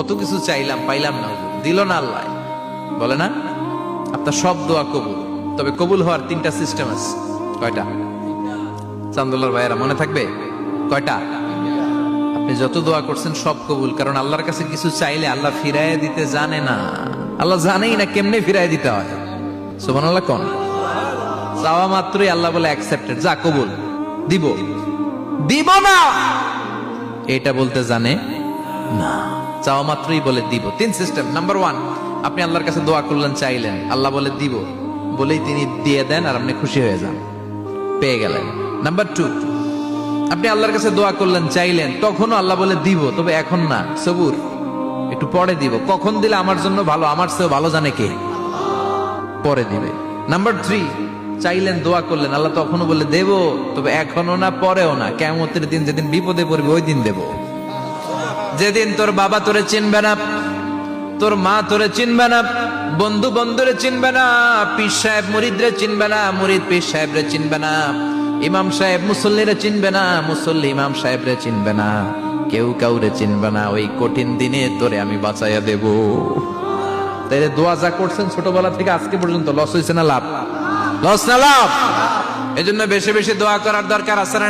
কত কিছু চাইলাম, পাইলাম না, দিল না আল্লাহ। বলে না আপনার সব দোয়া কবুল, তবে কবুল হওয়ার 3টা সিস্টেম আছে। কয়টা? চান্দুল্লাহর ভাইয়েরা মনে থাকবে কয়টা? আপনি যত দোয়া করছেন সব কবুল, কারণ আল্লাহর কাছে কিছু চাইলে আল্লাহ ফিরাইয়া দিতে জানে না। আল্লাহ জানেই না কেমনে ফিরাইয়া দিতে হয়। সুবহানাল্লাহ কোন? চাওয়া মাত্রই আল্লাহ বলে অ্যাকসেপ্টেড, যা কবুল, দিব দিব না এটা বলতে জানে না, চাওয়া মাত্রই বলে দিব। 3 সিস্টেম। নাম্বার 1, আপনি আল্লাহর কাছে দোয়া করলেন, চাইলেন, আল্লাহ বলে দিব, বলেই তিনি দিয়ে দেন আর আপনি খুশি হয়ে যান, পেয়ে গেলেন। নাম্বার 2, আপনি আল্লাহর কাছে দোয়া করলেন, চাইলেন, তখনও আল্লাহ বলে দিব, তবে এখন না, সবুর, একটু পরে দিব। কখন দিলে আমার জন্য ভালো, আমার চেয়ে ভালো জানে কে, পরে দিবে। নাম্বার 3, চাইলেন, দোয়া করলেন, আল্লাহ তখনও বলে দেব, তবে এখনো না, পরেও না, কিয়ামতের দিন যেদিন বিপদে পড়বে ওই দিন দেব। যেদিন তোর বাবা তোরে চিনবে না, তোর মা তোরে চিনবে না, বন্ধু বন্ধুরে চিনবে না, পীর সাহেব মুরিদরে চিনবে না, মুরিদ পীর সাহেবরে চিনবে না, ইমাম সাহেব মুসল্লিরে চিনবে না, মুসল্লি ইমাম সাহেবরে চিনবে না, কেউ কাউরে চিনবে না। ওই কঠিন দিনে তোরে আমি বাঁচাইয়া দেব। তাই দোয়া যা করছেন ছোটবেলা থেকে আজকে পর্যন্ত, লস হয়েছে না লাভ? লস না লাভ? এজন্য বেশি বেশি দোয়া করার দরকার আছে না?